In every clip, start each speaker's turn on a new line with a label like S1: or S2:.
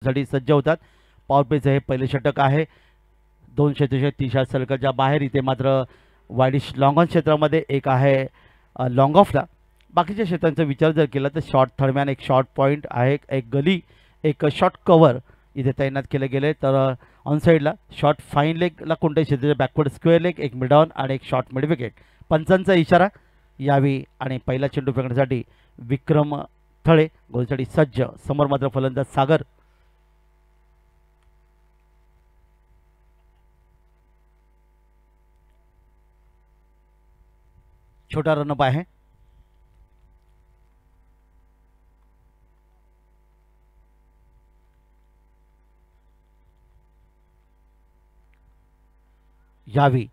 S1: गोलसाठी सज्ज होतात. पॉवर प्लेचं हे पहिले षटक आहे. 2 क्षेत्ररक्षक 30 सर्कलच्या बाहेर. इथे मात्र वाईडिश लॉंग ऑन क्षेत्रामध्ये एक आहे लॉंग ऑफला. बाकीच्या क्षेत्रांचा विचार जर केला तर शॉर्ट थर्डमॅन, एक शॉर्ट पॉईंट आहे, एक गली, एक शॉर्ट कव्हर इथे तैनात केले गेले. तर ऑन साईडला शॉर्ट फाईन लेगला कोणत्याही क्षेत्राचे बॅकवर्ड स्क्वेअर लेग, एक मिड ऑन आणि एक शॉर्ट मिड विकेट. पंचांचा इशारा यावी आणि पहिला चेंडू फेकण्यासाठी विक्रम थळे गोलसाठी सज्ज. समोर मात्र फलंदाज सागर. छोटा रनअप आहे. यावी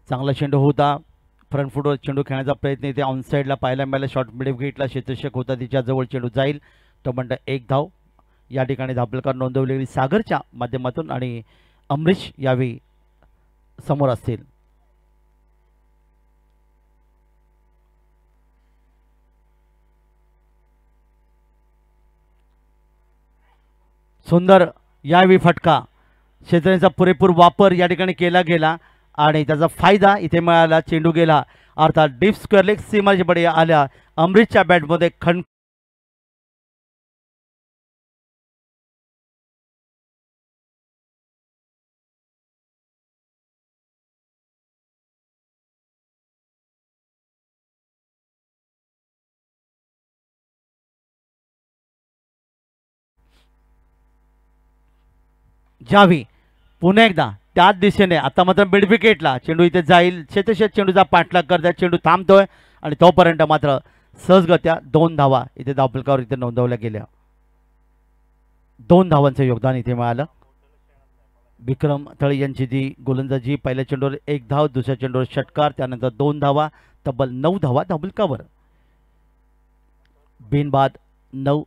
S1: चांगला चेंडू होता. फ्रंट फुटवर चेंडू खेळण्याचा प्रयत्न इथे ऑन साईडला पाहायला मिळाला. शॉर्ट मिड विकेटला क्षेत्ररक्षक होता, तिच्याजवळ चेंडू जाईल. तो म्हणतं एक धाव. या ठिकाणी धापलकार नोंदवलेली सागरच्या माध्यमातून आणि अमरीश यावी समोर असतील. सुंदर यावी फटका. क्षेत्राचा पुरेपूर वापर या ठिकाणी केला गेला आणि त्याचा फायदा इथे मिळाला. चेंडू गेला अर्थात डीप स्क्वेअर लेग सीमाच्या पुढे आल्या. अमरीशच्या बॅटमध्ये खण जावी. पुन्हा एकदा त्याच दिशेने. आता मात्र मिड विकेटला चेंडू इथे जाईल. क्षेत्ररक्षक चेंडूचा पाठलाग करतात. चेंडू थांबतोय आणि तोपर्यंत मात्र सहजगत्या 2 धावा इथे धावफलकावर इथे नोंदवल्या गेल्या. 2 धावांचं योगदान इथे मिळालं. विक्रम थळे यांची जी गोलंदाजी, पहिल्या चेंडूवर 1 धाव, दुसऱ्या चेंडूवर षटकार, त्यानंतर 2 धावा, तब्बल 9 धावा धावफलकावर. बिनबाद 9.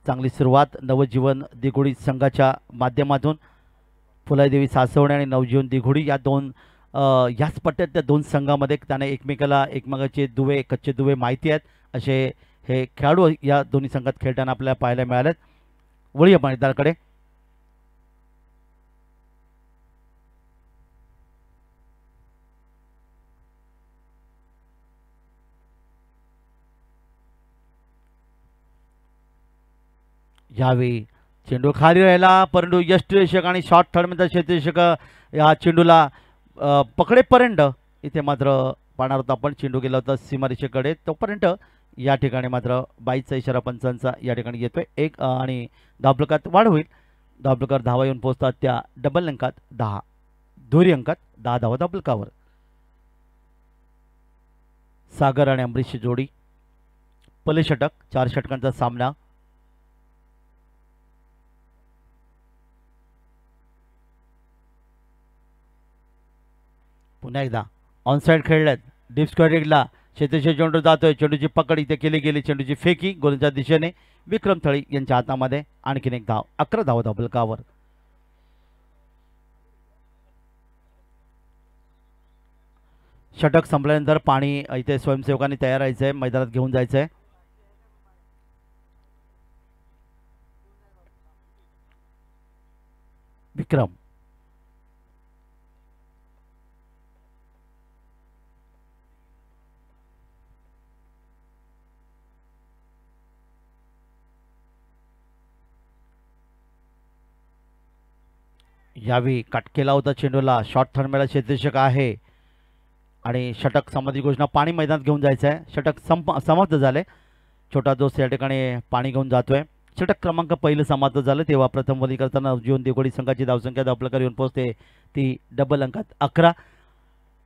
S1: चांगली सुरुवात नवजीवन दिघोडी संघाच्या माध्यमातून. फुलादेवी सासवणे आणि नवजीवन दिघोडी या दोन याच पट्ट्यात त्या 2 संघामध्ये त्यांना एकमेकाचे दुवे, कच्चे दुवे माहिती आहेत असे हे खेळाडू या दोन्ही संघात खेळताना आपल्याला पाहायला मिळालेत. वळूया मैदानाकडे. यावेळी चेंडू खाली राहिला परंतु यष्टिरक्षक आणि शॉर्ट थर्डमॅनचा क्षेत्ररक्षक या चेंडूला पकडेपर्यंत इथे मात्र पाहणार होता आपण. चेंडू गेला होता सीमारेषेकडे. तोपर्यंत या ठिकाणी मात्र बाईचा इशारा पंचांचा या ठिकाणी येतोय. एक आणि धावफलकात वाढ होईल. धावफलकावर धावा येऊन पोहोचतात त्या डबल अंकात 10, दुहेरी अंकात 10 धावा धावफलकावर. सागर आणि अमरीशची जोडी. पहिले षटक, 4 षटकांचा सामना. पुन्हा एकदा ऑन साईड खेळल्यात. डीप स्क्वेअर लेगला क्षेत्ररक्षक चेंडू जातोय. चेंडूची पकड इथे केली गेली. चेंडूची फेकी गोलच्या दिशेने. विक्रम थळी यांच्या हातामध्ये आणखीन एक धाव. 11 धावा धावफलकावर. षटक संपल्यानंतर पाणी इथे स्वयंसेवकांनी तयार राहायचंय, मैदानात घेऊन जायचंय. विक्रम यावेळी कट केला होता चेंडूला. शॉर्ट थर्डमॅनला क्षेत्ररक्षक आहे आणि षटक संबंधी घोषणा. पाणी मैदानात घेऊन जायचं आहे. षटक समाप्त झाले. छोटा दोस्त या ठिकाणी पाणी घेऊन जातोय. षटक क्रमांक पहिलं समाप्त झालं तेव्हा प्रथम वली करताना जीवन दिघोडी संघाची धावसंख्या धावफलकावर येऊन पोहोचते ती डबल अंकात 11.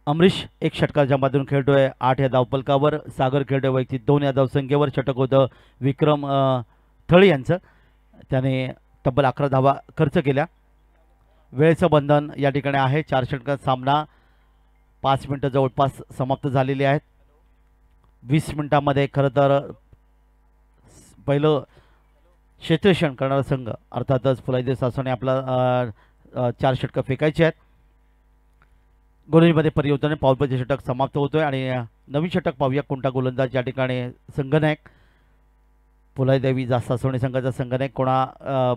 S1: अमरीश 1 षटकाच्या माध्यमातून खेळतोय 8 या धावफलकावर. सागर खेळतोय वैयक्तिक 2 या धावसंख्येवर. षटक होतं विक्रम थळी यांचं. त्याने तब्बल 11 धावा खर्च केल्या. वेळेचं बंधन या ठिकाणी आहे. 4 षटकात सामना 5 मिनटं जवळपास समाप्त झालेली आहेत. 20 मिनिटांमध्ये खरं तर पहिलं क्षेत्ररक्षण करणारा संघ अर्थातच फुलादेवी सासवणे आपला 4 षटकं फेकायची आहेत. गोलंदाजीमध्ये परिवर्तन. पॉवरप्लेचे षटक समाप्त होतोय आणि नवीन षटक पाहूया. कोणता गोलंदाज या ठिकाणी संघनायक फुलादेवी सासवणे संघाचा संघनायक कोणा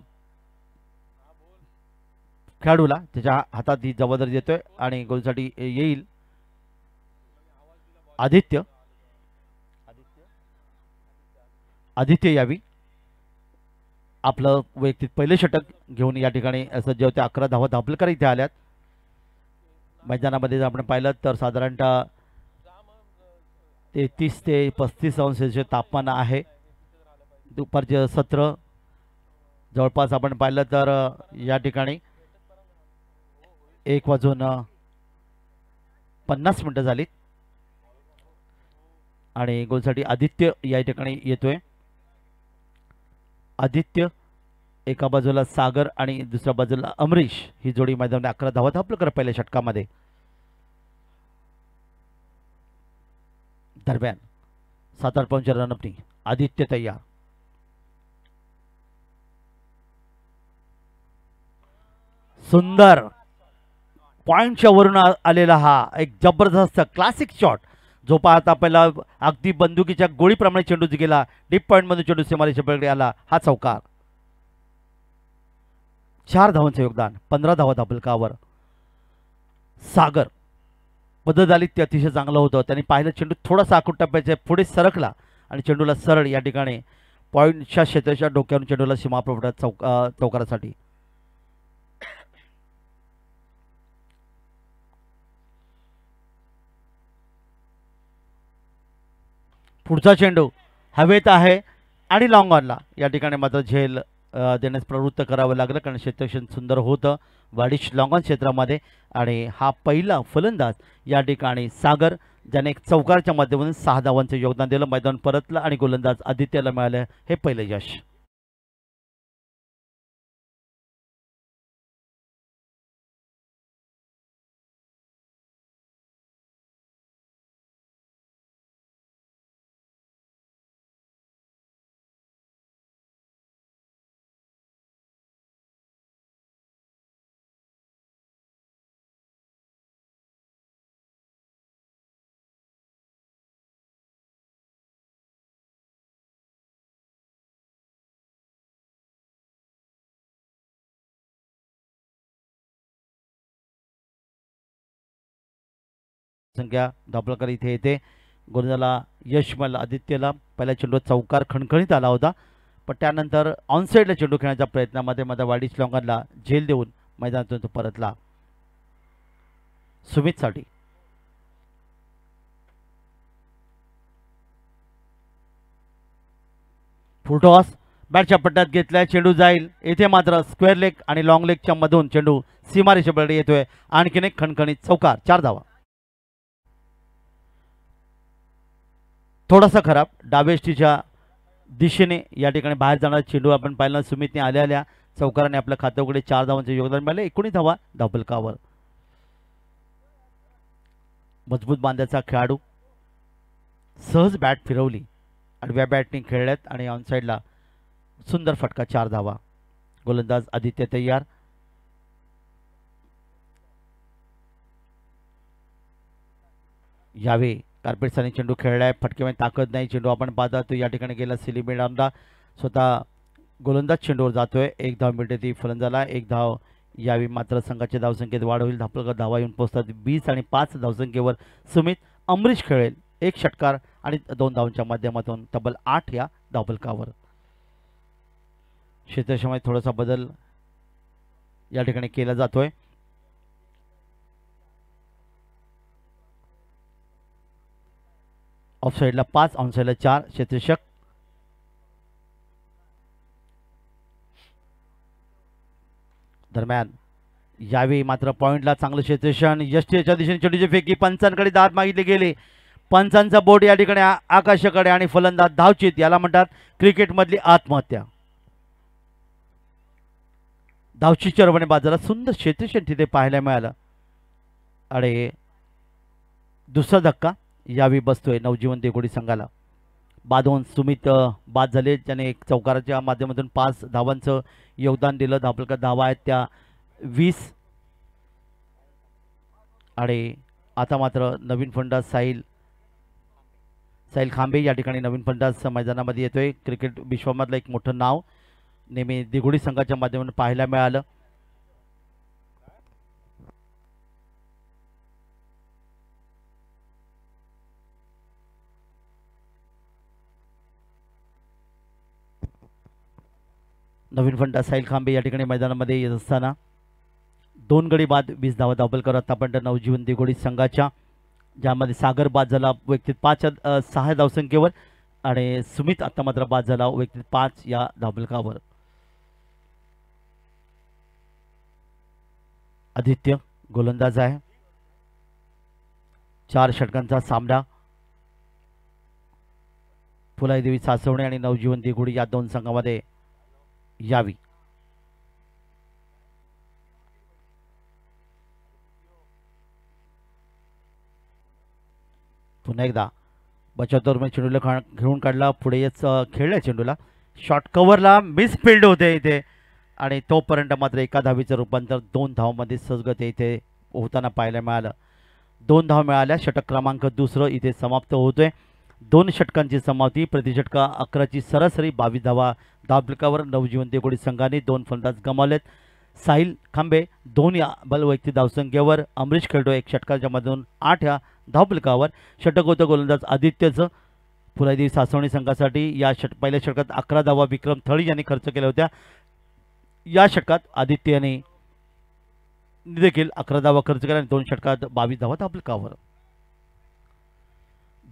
S1: खेळाडूला त्याच्या हातात ही जबाबदारी देतोय आणि गोलसाठी येईल आदित्य आदित्य यावी आपलं वैयक्तिक पहिले षटक घेऊन या ठिकाणी सज्ज होते. 11 धावा धापलकर इथे आल्यात. मैदानामध्ये जर आपण पाहिलं तर साधारणतः 33 ते 35 अंश सेल्सिअस तापमान आहे. दुपारचे सत्र जवळपास आपण पाहिलं तर या ठिकाणी 1:50 झालीत आणि गोलसाठी आदित्य या ठिकाणी येतोय. आदित्य एका बाजूला सागर आणि दुसऱ्या बाजूला अमरीश ही जोडी मैदानात 11 धावा धापलकर पहिल्या षटकामध्ये. दरम्यान 7.5 रनअपनी आदित्य तयार. सुंदर पॉइंटच्या वरून आलेला हा एक जबरदस्त क्लासिक शॉट जो पाहता पहिला अगदी बंदुकीच्या गोळीप्रमाणे चेंडू गेला. डीप पॉइंट मधून चेंडू सीमारेषे पलीकडे आला. हा चौकार. 4 धावांचं योगदान. 15 धावा धापलकावर. सागर बदल झाली ते अतिशय चांगलं होतं. त्यांनी पाहिलं चेंडू थोडासा आखूड टप्प्याच्या पुढे सरकला आणि चेंडूला सरळ या ठिकाणी पॉइंटच्या क्षेत्राच्या डोक्यावरून चेंडूला सीमाप्रवठात चौकारासाठी. पुढचा चेंडू हवेत आहे आणि लॉंग ऑनला या ठिकाणी मात्र झेल देण्यास प्रवृत्त करावं लागलं कारण क्षेत्रक्षण सुंदर होतं वाडिश लॉंग ऑन क्षेत्रामध्ये. आणि हा पहिला फलंदाज या ठिकाणी सागर ज्याने एक चौकारच्या माध्यमातून 6 धावांचं योगदान दिलं. मैदान परतलं आणि गोलंदाज आदित्यला मिळालं हे पहिलं यश. संख्या धापलकर इथे येते. गोलंदाजाला यश मिळालं. आदित्यला पहिल्या चेंडूत चौकार खणखणीत आला होता पण त्यानंतर ऑनसाईडला चेंडू खेळण्याच्या प्रयत्नामध्ये मध्ये वाडिश लॉंगनला झेल देऊन मैदानातून तो परतला. सुमितसाठी फुलटॉस बॅटच्या पट्ट्यात घेतलाय. चेंडू जाईल. येथे मात्र स्क्वेअर लेग आणि लॉंग लेगच्या मधून चेंडू सीमारेषेकडे येतोय. आणखीन एक खणखणीत चौकार. 4 धावा. थोडासा खराब डावेष्टीच्या दिशेने या ठिकाणी बाहेर जाणारा चेंडू आपण पाहिला. सुमितने आल्या चौकाराने आपल्या खात्याकडे 4 धावांचे योगदान मिळाले. 19 धावा धापलकावर. मजबूत बांध्याचा खेळाडू सहज बॅट फिरवली. आडव्या बॅटने खेळल्यात आणि ऑनसाईडला सुंदर फटका. 4 धावा. गोलंदाज आदित्य तयार. यावे कार्पेटसाने चेंडू खेळलाय. फटकेमध्ये ताकद नाही. चेंडू आपण पाहता तो या ठिकाणी गेला सिलीमेडामला. स्वतः गोलंदाज चेंडूवर जातोय. 1 धाव मिळते ती फलंदाला. 1 धाव यावी मात्र संघाच्या धावसंख्येत वाढ होईल. धापलकर धावा येऊन पोहोचतात 20 आणि 5 धावसंख्येवर सुमित. अमरीश खेळेल 1 षटकार आणि 2 धावांच्या माध्यमातून तब्बल 8 या धावफलकावर. क्षेत्रक्षणामध्ये थोडासा बदल या ठिकाणी केला जातोय. ऑफ साईडला 5 ऑन साईडला 4 क्षेत्ररक्षक. दरम्यान यावेळी मात्र पॉइंटला चांगलं क्षेत्ररक्षण. यष्टीच्या दिशेने चेंडूची फेकी. पंचांकडे दाद मागितले गेले. पंचांचा बोट या ठिकाणी आकाशाकडे आणि फलंदाज धावचित. याला म्हणतात क्रिकेटमधली आत्महत्या. धावचीच्या रवणे बाजारात सुंदर क्षेत्ररक्षण तिथे पाहायला मिळालं आणि दुसरा धक्का यावी बसतोय नवजीवन देगोडी संघाला. बादोन सुमित बाद झाले. त्याने एक चौकाराच्या माध्यमातून 5 धावांचं योगदान दिलं. धापलकर धावा आहेत त्या 20 आणि आता मात्र नवीन फलंदाज साहिल खांबे या ठिकाणी नवीन फलंदाज मैदानामध्ये येतोय. क्रिकेट विश्वामधलं एक मोठं नाव नेहमी देगोडी संघाच्या माध्यमातून पाहायला मिळालं. नवीन फलंदाज साहिल खांबे या ठिकाणी मैदानामध्ये येत असताना 2 गडी बाद 20 धावा दाबल करत आतापर्यंत नवजीवन दिघोडी संघाच्या, ज्यामध्ये सागर बाद झाला वैयक्तिक 6 धावसंख्येवर आणि सुमित आता मात्र बाद झाला वैयक्तिक 5 या धावफलकावर. आदित्य गोलंदाज आहे. 4 षटकांचा सामना फुलाई देवी सासवणे आणि नवजीवन दिघोडी या 2 संघामध्ये यावी. पुन्हा एकदा बचावतोर चेंडूला घेऊन काढला, पुढेच खेळल्या चेंडूला, शॉर्ट कव्हरला मिस फील्ड होते इथे आणि तोपर्यंत मात्र एका धावीचं रूपांतर 2 धावांमध्ये सहजगती इथे होताना पाहायला मिळालं. 2 धावा मिळाल्या. षटक क्रमांक 2 इथे समाप्त होतोय. 2 षटकांची समाप्ती, प्रतिषटका 11ची सरासरी 22 धावा धावफलकावर. नवजीवन दिघोडी संघाने 2 फलंदाज गमावलेत. साहिल खांबे 2 या बल वैयक्तिक धावसंख्येवर. अमरीश खेळतो 1 षटकांच्या मधून 8 या धावफलकावर. षटक होतं गोलंदाज आदित्यचं फुलाई देवी सासवणी संघासाठी. या पहिल्या षटकात 11 धावा विक्रम थळी यांनी खर्च केल्या होत्या. या षटकात आदित्य यांनी देखील 11 धावा खर्च केल्या आणि 2 षटकात 22 धावा धावफलकावर.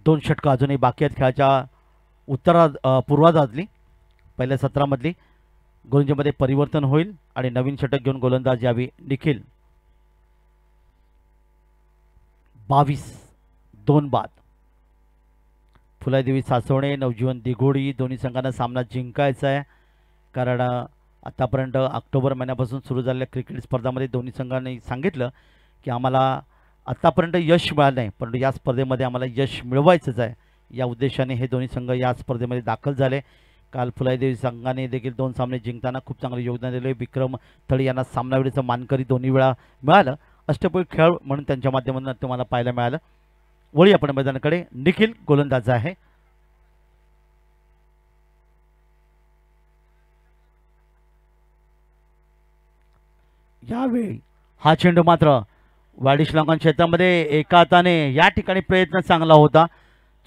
S1: 2 षटकं अजूनही बाकी आहेत खेळाच्या पूर्वार्धातली. पहिल्या सत्रामधली गोलंदाजीमध्ये परिवर्तन होईल आणि नवीन षटक घेऊन गोलंदाज यावी निखिल. 22 2 बाद. फुलाई देवी सासवणे नवजीवन दिघोडी दोन्ही संघांना सामना जिंकायचा आहे, कारण आतापर्यंत ऑक्टोबर महिन्यापासून सुरू झालेल्या क्रिकेट स्पर्धामध्ये दोन्ही संघांनी सांगितलं की आम्हाला आतापर्यंत यश मिळालं नाही, परंतु या स्पर्धेमध्ये आम्हाला यश मिळवायचंच आहे. या उद्देशाने हे दोन्ही संघ या स्पर्धेमध्ये दाखल झाले. काल फुलाई देवी संघाने देखील 2 सामने जिंकताना खूप चांगले योगदान दिले. विक्रम थळी यांना सामनावीराचं मानकरी 2 वेळा मिळालं. अष्टपैलू खेळ म्हणून त्यांच्या माध्यमातून तुम्हाला पाहायला मिळालं. वळी आपण मैदानाकडे. निखिल गोलंदाज आहे. यावेळी हा चेंडू मात्र वाडी श्रीलंकन क्षेत्रामध्ये एका हाताने या ठिकाणी प्रयत्न चांगला होता.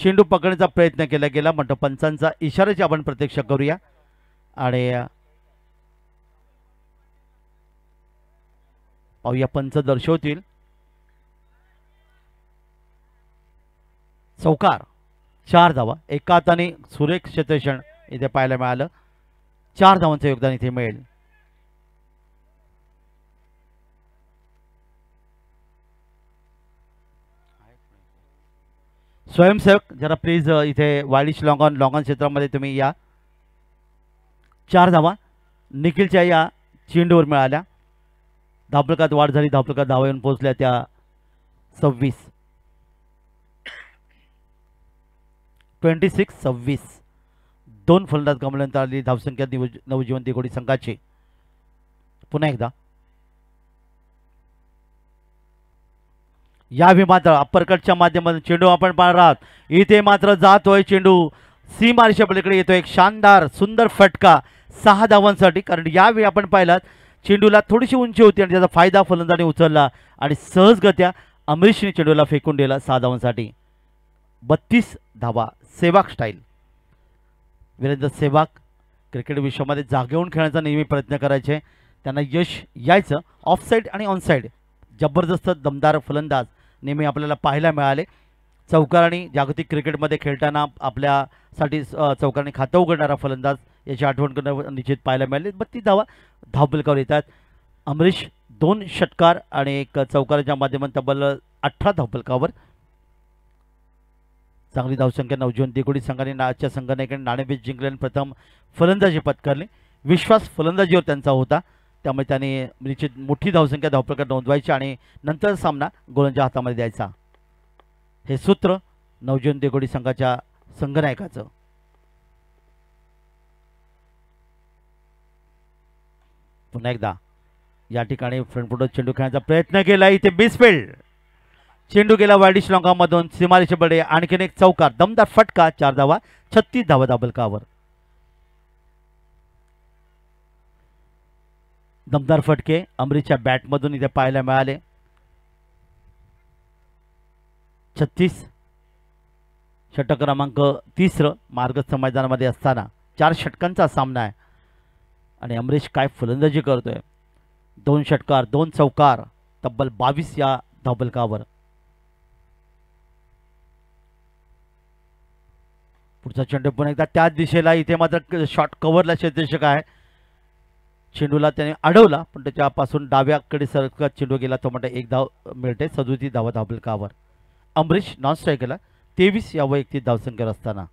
S1: चेंडू पकडण्याचा प्रयत्न केला गेला, म्हणतो पंचांचा इशाऱ्याची आपण प्रतीक्षा करूया आणि पाहूया पंच दर्शवतील. चौकार 4 धावा एका हाताने सुरेख क्षेत्ररक्षण इथे पाहायला मिळालं. 4 धावांचं योगदान इथे मिळेल. स्वयंसेवक जरा प्लीज इथे वाडी श्रीलंकन लॉंगॉन क्षेत्रामध्ये तुम्ही या. 4 धावा निखिलच्या या चेंडूवर मिळाल्या. धावफलकात वाढ झाली. धावफलकात धावा येऊन पोहोचल्या त्या 26 26. 2 फलंदाज गमावल्यानंतर आली धावसंख्या नवजीवन दिघोडी संघाची. पुन्हा एकदा यावेळी मात्र अप्परकटच्या माध्यमातून चेंडू आपण पाहणार आहात. इथे मात्र जातोय चेंडू सीमारेषा पलीकडे येतो. एक शानदार सुंदर फटका 6 धावांसाठी, कारण यावेळी आपण पाहिलात चेंडूला थोडीशी उंची होती आणि त्याचा फायदा फलंदाजाने उचलला आणि सहजगत्या अमरीशने चेंडूला फेकून दिला 6 धावांसाठी. 32 धावा. सेवाग स्टाईल. वीरेंद्र सेवाग क्रिकेट विश्वामध्ये जागेवून खेळण्याचा नेहमी प्रयत्न करायचे. त्यांना यश यायचं. ऑफसाईड आणि ऑनसाईड जबरदस्त दमदार फलंदाज नेहमी आपल्याला पाहायला मिळाले. चौकारांनी जागतिक क्रिकेटमध्ये खेळताना आपल्यासाठी चौकारांनी खातं उघडणारा फलंदाज याची आठवण करणं निश्चित पाहायला मिळाले. 32 धावा धावफलकावर येतात. अमरीश 2 षटकार आणि 1 चौकाराच्या माध्यमातून तब्बल 18 धावफलकावर. चांगली धावसंख्या नवजीवन दिघोडी संघाने आजच्या संघाने नाणेफेक जिंकले आणि प्रथम फलंदाजी पत्करली. विश्वास फलंदाजीवर त्यांचा होता, त्यामुळे त्याने निश्चित मोठी धावसंख्या धावफलकात नोंदवायची आणि नंतर सामना गोलंदाजाच्या हातामध्ये द्यायचा. हे सूत्र नवजीवन दिघोडी संघाच्या संघनायकाचं. पुन्हा एकदा या ठिकाणी फ्रंटफुट चेंडू खेळण्याचा प्रयत्न केला. इथे मिसफील्ड. चेंडू गेला वाडी श्रीलंकामधून सीमारेषेकडे. आणखीन एक चौकार दमदार फटका. 4 धावा. 36 धावा धावफलकावर. दमदार फटके अमरीशच्या बॅटमधून इथे पाहायला मिळाले. 36. षटक क्रमांक 3 मार्गस्थ मैदानामध्ये असताना 4 षटकांचा सामना आहे. आणि अमरीश काय फलंदाजी करतोय. 2 षटकार 2 चौकार तब्बल 22 या धावफलकावर. पुढचा चेंडू पुन्हा एकदा त्याच दिशेला. इथे मात्र शॉट कव्हरला क्षेत्ररक्षक आहे. चेंडूला त्याने अडवला पण त्याच्यापासून डाव्याकडे सरकत चेंडू गेला. तो म्हणजे 1 धाव मिळते. 37 धावा धावफलकावर. अमरीश नॉन स्ट्रायकला 23 या वैयक्तिक धावसंख्येवर असताना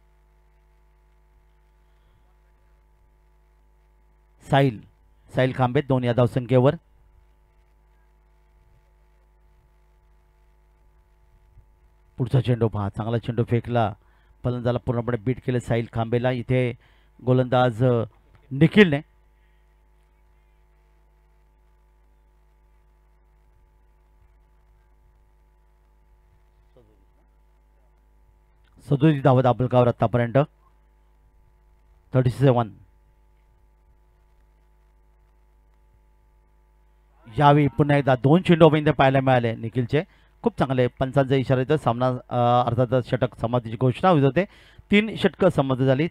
S1: साहिल खांबे 2 या धावसंख्येवर. पुढचा चेंडू पहा. चांगला चेंडू फेकला. फलंदाजाला पूर्णपणे बीट केले साहिल खांबेला. इथे गोलंदाज निखिलने 37 धावा धावफलकावर आतापर्यंत. 37. यावेळी पुन्हा एकदा 2 चेंडू अभिनय पाहायला मिळाले निखिलचे. खूप चांगले पंचांचा इशारा येतो. सामना अर्थातच षटक समाप्तीची घोषणा होत होते. 3 षटकं समाप्त झाली.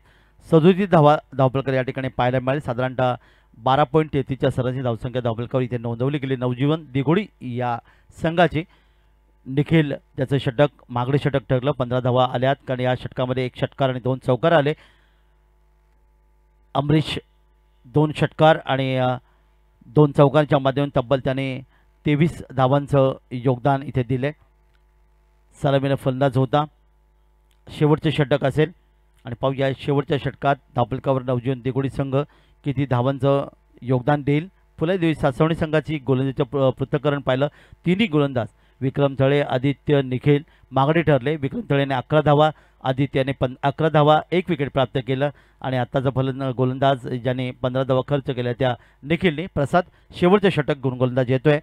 S1: 37 धावा धावफलक या ठिकाणी पाहायला मिळाले. साधारणतः 12.33च्या सरासरी धावसंख्या धावफलकावर इथे नोंदवली गेली. नवजीवन दिघोडी या संघाची. निखिल त्याचं षटक मागडे षटक ठरलं. 15 धावा आल्यात कारण या षटकामध्ये 1 षटकार आणि 2 चौकार आले. अमरीश 2 षटकार आणि 2 चौकांच्या माध्यमातून तब्बल त्याने 23 धावांचं योगदान इथे दिले. सलामीला फलंदाज होता. शेवटचे षटक असेल आणि पाहूया शेवटच्या षटकात धावफलकावर नवजीवन दिघोडी संघ किती धावांचं योगदान देईल. फुलेदेवी सासवणी संघाची गोलंदाजीचं पृथक्करण पाहिलं. तिन्ही गोलंदाज विक्रम थळे, आदित्य, निखिल मागडे ठरले. विक्रम थळेने 11 धावा, आदित्यने 11 धावा 1 विकेट प्राप्त केलं आणि आत्ताचा गोलंदाज ज्याने 15 धावा खर्च केल्या त्या निखिलने. प्रसाद शेवटचे षटक घेऊन गोलंदाज येतोय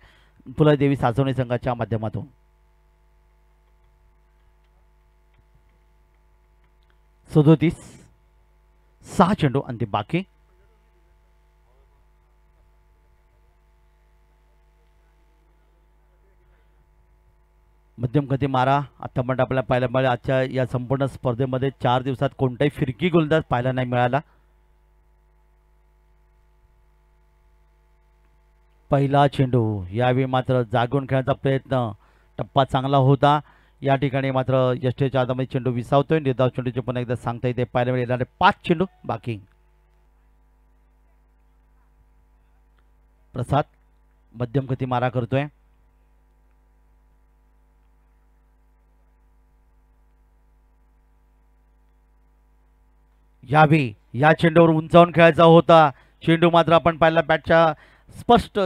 S1: फुलेदेवी सासवणी संघाच्या माध्यमातून. 37 6 चेंडू अंतिम बाकी. मध्यम गती मारा आतापर्यंत आपल्याला पाहायला मिळाले. आजच्या या संपूर्ण स्पर्धेमध्ये 4 दिवसात कोणताही फिरकी गोलंदाज पाहायला नाही मिळाला. पहिला चेंडू यावेळी मात्र जागून खेळण्याचा प्रयत्न. टप्पा चांगला होता. या ठिकाणी मात्र यष्टीच्या आधामध्ये चेंडू विसावतोय. निर्धाव चेंडूचे पुन्हा एकदा सांगता येते पाहायला मिळेल. 5 चेंडू बाकी. प्रसाद मध्यम गती मारा करतोय. यावेळी या चेंडूवर उंचावून खेळायचा होता. चेंडू मात्र आपण पाहिला बॅटच्या स्पष्ट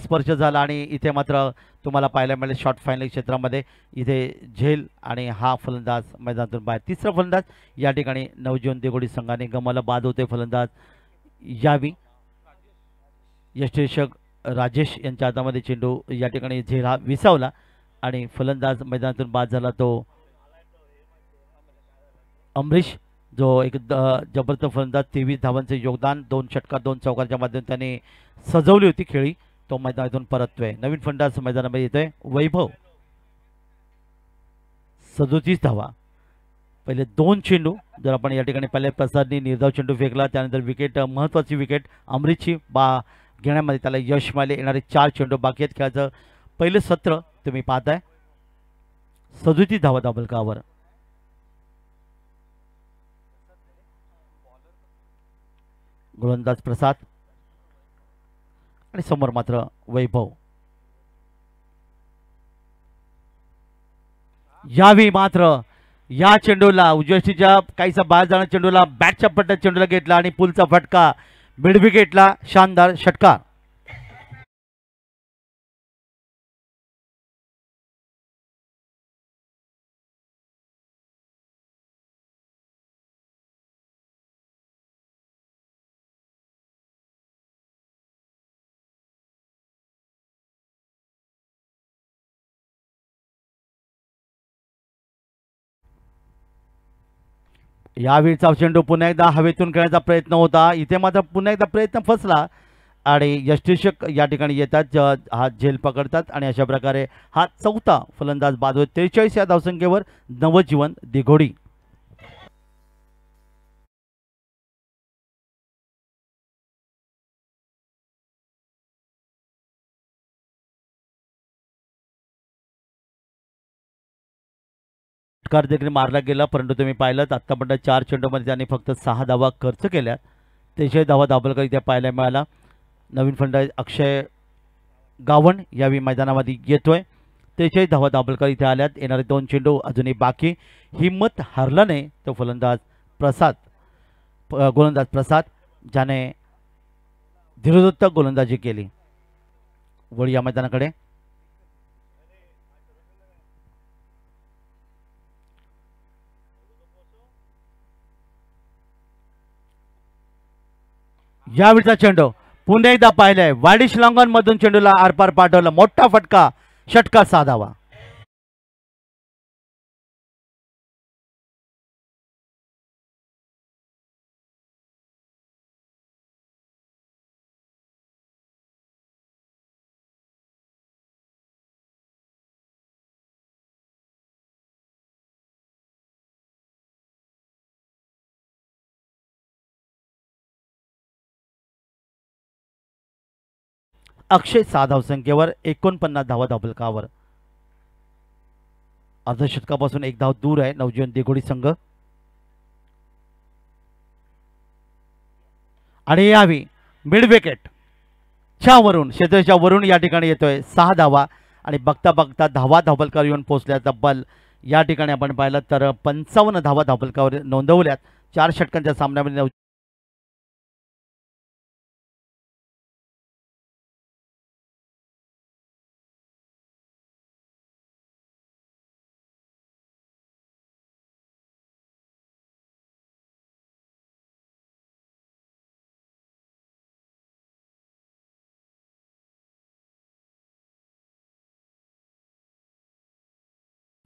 S1: स्पर्श झाला आणि इथे मात्र तुम्हाला पाहायला मिळेल शॉर्ट फायनल क्षेत्रामध्ये इथे झेल आणि हा फलंदाज मैदानातून बाहेर. तिसरा फलंदाज या ठिकाणी नवजीवन दिघोडी संघाने गमाला बाद होते. फलंदाज यावी यष्टीरक्षक राजेश यांच्या हातामध्ये चेंडू या ठिकाणी झेल हा विसावला आणि फलंदाज मैदानातून बाद झाला तो अमरीश, जो एक जबरदस्त फलंदाज. 23 धावांचे योगदान, 2 षटकार 2 चौकांच्या माध्यमातून त्याने सजवली होती खेळी. तो मैदानातून परततोय. नवीन फलंदाज मैदानामध्ये येतोय वैभव. 37 धावा. पहिले 2 चेंडू जर आपण या ठिकाणी पाहिले प्रसादने निर्धाव चेंडू फेकला. त्यानंतर विकेट महत्त्वाची विकेट अमरीशची घेण्यामध्ये त्याला यश मिळाले. येणारे 4 चेंडू बाकी आहेत. खेळाचं पहिलं सत्र तुम्ही पाहताय. 37 धावा धावफलकावर. गोलंदाज प्रसाद आणि समोर मात्र वैभव. यावेळी मात्र या चेंडूला उजव्या काहीसा बाहेर जाणाऱ्या चेंडूला बॅटच्या पट्ट्यात चेंडूला घेतला आणि पुलचा फटका. मिड विकेटला शानदार षटकार. यावेळीचा चेंडू पुन्हा एकदा हवेतून खेळण्याचा प्रयत्न होता. इथे मात्र पुन्हा एकदा प्रयत्न फसला आणि यष्टीरक्षक या ठिकाणी येतात. हा झेल पकडतात आणि अशा प्रकारे हा 4था फलंदाज बाद होत. 43 या धावसंख्येवर नवजीवन दिघोडी. षटकार देखील मारला गेला, परंतु तुम्ही पाहिलं आत्तापर्यंत 4 चेंडूमध्ये त्यांनी फक्त 6 धावा खर्च केल्यात. 43 धावा दाबलकर इथे पाहायला मिळाला. नवीन फलंदाज अक्षय गावण यावेळी मैदानामध्ये येतोय. 43 धावा दाबलकर इथे आल्यात. येणारे 2 चेंडू अजूनही बाकी. हिम्मत हरला नाही तो फलंदाज प्रसाद, गोलंदाज प्रसाद, ज्याने धीरोदत्तक गोलंदाजी केली. वळी या मैदानाकडे. यावेळीचा चेंडू पुन्हा एकदा पाहिलंय. वाडी शिलांगण मधून चेंडूला आरपार पाठवलं. मोठा फटका, षटकार साधावा. अक्षय 6 धावसंख्येवर 49 धावा दाबलकावर. अर्धशतकापासून 1 धाव दूर आहे नवजीवन देगोडी संघ. आणि यावी मिड विकेट च्या वरून, क्षेत्राच्या वरून या ठिकाणी येतोय 6 धावा. आणि बघता बघता धावा धाबलकर येऊन पोहोचल्या. तब्बल या ठिकाणी आपण पाहिलं तर 55 धावा धाबलकावर नोंदवल्यात 4 षटकांच्या सामन्यामध्ये.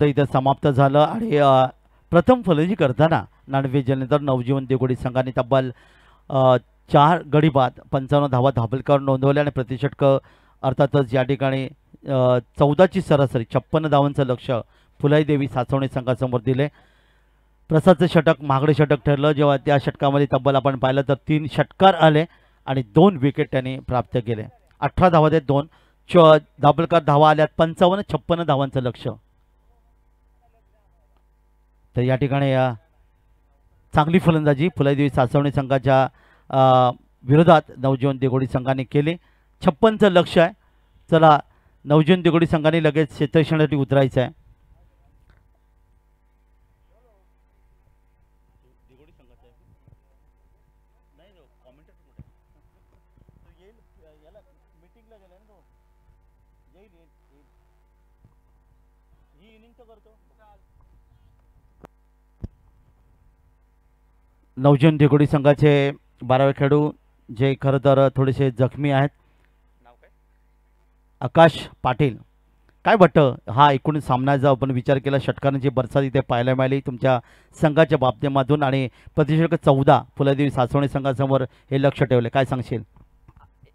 S1: इथं समाप्त झालं. आणि प्रथम फलंदाजी करताना नाणवे जलंधर नवजीवन देगोडी संघाने तब्बल 4 गडी बाद 55 धावा धाबलकावर नोंदवल्या. आणि प्रतिषटक अर्थातच या ठिकाणी 14ची सरासरी 56 धावांचं लक्ष फुलाई देवी सासवणे संघासमोर दिले. प्रसादचं षटक महागडे षटक ठरलं. जेव्हा त्या षटकामध्ये तब्बल आपण पाहिलं तर 3 षटकार आले आणि 2 विकेट त्यांनी प्राप्त केले. 18 धावा देत 2 दाबलकर धावा आल्यात 55-56 धावांचं लक्ष. तर या ठिकाणी चांगली फलंदाजी फुलाईदेवी सासवणे संघाच्या विरोधात नवजीवन देगोडी संघाने केली. 56चं लक्ष आहे. चला नवजीवन देगोडी संघाने लगेच क्षेत्ररक्षणासाठी उतरायचं आहे. नवजीवन देगोडी संघाचे 12वे खेळाडू जे खरं तर थोडेसे जखमी आहेत, आकाश पाटील. काय वाटतं हा एकूण सामन्याचा आपण विचार केला, षटकारांची बरसात इथे पाहायला मिळाली तुमच्या संघाच्या बाबतीमधून आणि प्रतिषेधक 14 फुलादेवी सासवणे संघासमोर हे लक्ष ठेवले, काय सांगशील?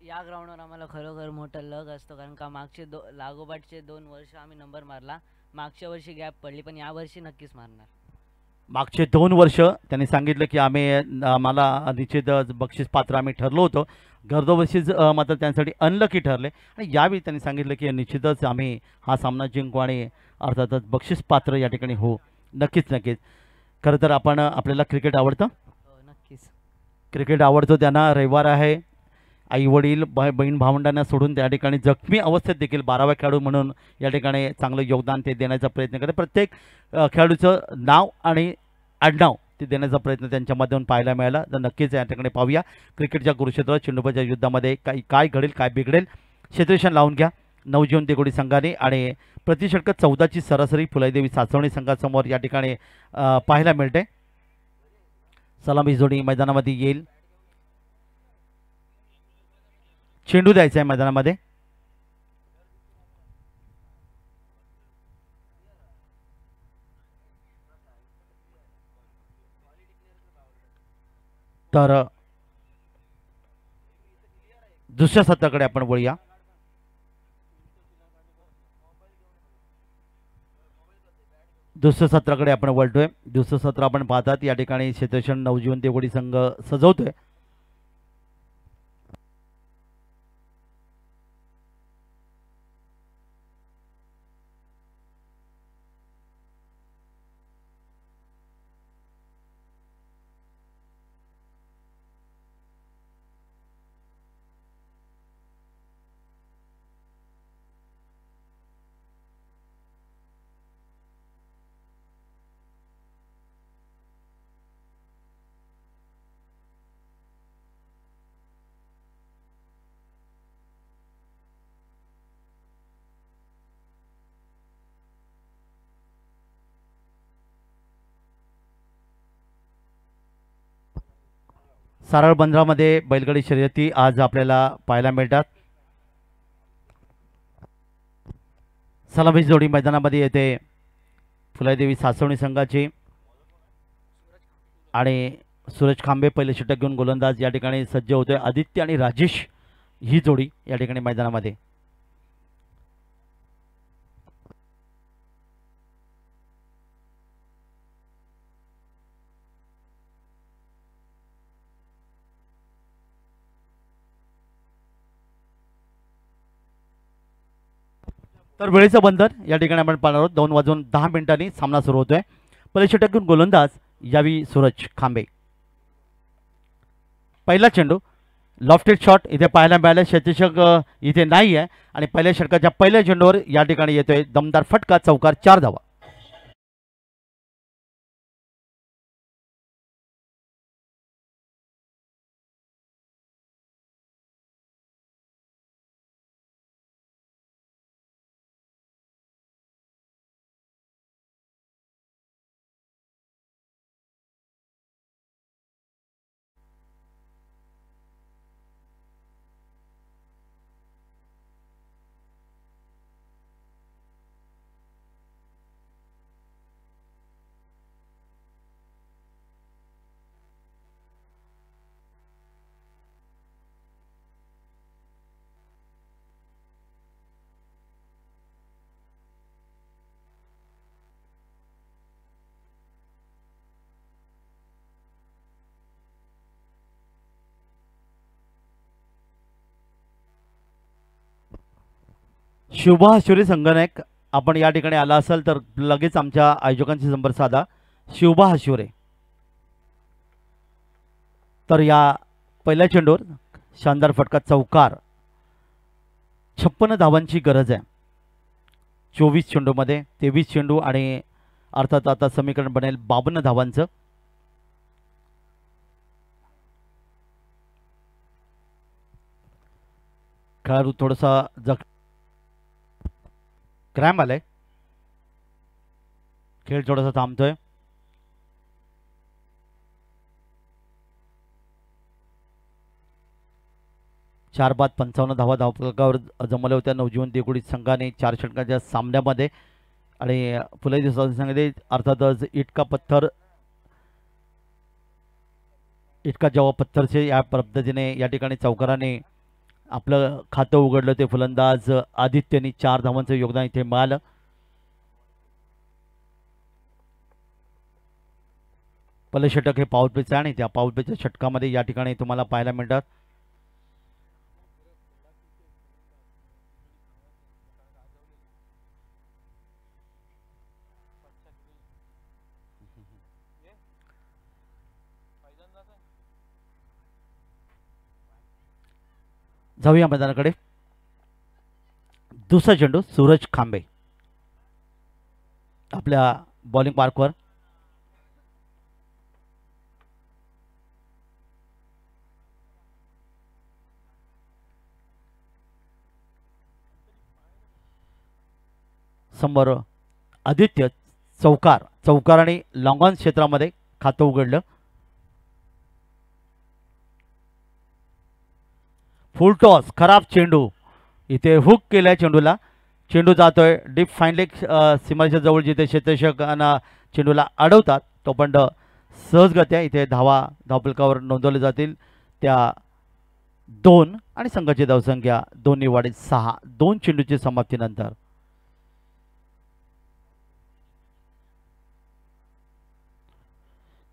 S2: या ग्राउंडवर आम्हाला खरोखर मोठा लग असतो, कारण का मागचे लागोपाठचे 2 वर्ष आम्ही नंबर मारला. मागच्या वर्षी गॅप पडली, पण या वर्षी नक्कीच मारणार.
S1: मागचे 2 वर्ष त्यांनी सांगितलं की आम्हाला निश्चित बक्षीस पात्र आम्ही ठरलो होतो. गर्दोबक्षीस मात्र त्यांसाठी अनलकी ठरले. आणि यावेळी त्यांनी सांगितलं की निश्चितच आम्ही हा सामना जिंकू आणि अर्थातच बक्षीस पात्र या ठिकाणी हो. नक्कीच नक्कीच. खरं तर आपल्याला क्रिकेट आवडतं.
S2: नक्कीच
S1: क्रिकेट आवडतो. त्यांना रविवार आहे. आई वडील बहीण भावंडांना सोडून त्या ठिकाणी जखमी अवस्थेत देखील 12वा खेळाडू म्हणून या ठिकाणी चांगलं योगदान ते देण्याचा प्रयत्न करते. प्रत्येक खेळाडूचं नाव आणि आडनाव ते देण्याचा प्रयत्न त्यांच्या माध्यमातून पाहायला मिळाला. तर नक्कीच या ठिकाणी पाहूया क्रिकेटच्या कुरुक्षेत्रात चेंडूबाच्या युद्धामध्ये काय घडेल काय बिघडेल. क्षेत्ररक्षण लावून घ्या नवजीवन देगोडी संघाने आणि प्रतिषटक 14ची सरासरी फुलाईदेवी सासवणे संघासमोर या ठिकाणी पाहायला मिळते. सलामी जोडी मैदानामध्ये येईल. चेंडू द्यायचा आहे मैदानामध्ये. तर दुसऱ्या सत्राकडे आपण वळूया. दुसऱ्या सत्राकडे आपण वळतोय. दुसरं सत्र आपण पाहतात या ठिकाणी क्षेत्ररक्षण नवजीवन देगोडी संघ सजवतोय. सारळ बंदरामध्ये बैलगाडी शर्यती आज आपल्याला पाहायला मिळतात. सलामी जोडी मैदानामध्ये येते फुलादेवी सासवणी संघाची आणि सूरज खांबे पहिले षटक घेऊन गोलंदाज या ठिकाणी सज्ज होतोय. आदित्य आणि राजेश ही जोडी या ठिकाणी मैदानामध्ये. तर वेळेचं बंधन या ठिकाणी आपण पाहणार आहोत. 2:10 सामना सुरू होतोय. पहिले षटक घेऊन गोलंदाज यावी सूरज खांबे. पहिला चेंडू लॉफ्टेड शॉट इथे पाहायला मिळाले. क्षेत्ररक्षक इथे नाही आहे आणि पहिल्या षटकाच्या पहिल्या चेंडूवर या ठिकाणी येतोय दमदार फटका, चौकार, 4 धावा. शुभा हशुरे संगणक आपण या ठिकाणी आला असाल तर लगेच आमच्या आयोजकांशी संपर्क साधा. शुभा हशुरे. तर या पहिल्या चेंडूवर शानदार फटका, चौकार. 56 धावांची गरज आहे 24 चेंडूमध्ये. 23 चेंडू आणि अर्थात आता समीकरण बनेल 52 धावांचं. खेळाडू थोडासा क्रॅम्प आलाय. खेळ थोडासा थांबतोय. चार बाद 55 धावा धावफलकावर जमवल्या होत्या नवजीवन देगुडी संघाने 4 षटकांच्या सामन्यामध्ये. आणि फुलादेवी संघाने अर्थातच इटका जवा पत्थरचे या पद्धतीने या ठिकाणी चौकाराने आपलं खातं उघडलं. ते फलंदाज आदित्यनी 4 धावांचं योगदान इथे मिळालं. पहिलं षटक हे पॉवर प्लेचं आहे आणि त्या पॉवर प्लेच्या षटकामध्ये या ठिकाणी तुम्हाला पाहायला मिळतात जाऊया मैदानाकडे. दुसरा चेंडू सूरज खांबे आपल्या बॉलिंग मार्कवर. समोर आदित्य, चौकार आणि लॉंग ऑन क्षेत्रामध्ये खातं उघडलं. फुल टॉस, खराब चेंडू. इथे हुक केलाय चेंडूला. चेंडू जातोय डीप फाईन लेग सीमाच्या जवळ, जिथे क्षेत्ररक्षकांना चेंडूला अडवतात तोपर्यंत सहजगत्या इथे धावफलकावर नोंदवले जातील. त्या 2 आणि संघाची धावसंख्या 2 वाढीत 6. 2 चेंडूची समाप्तीनंतर.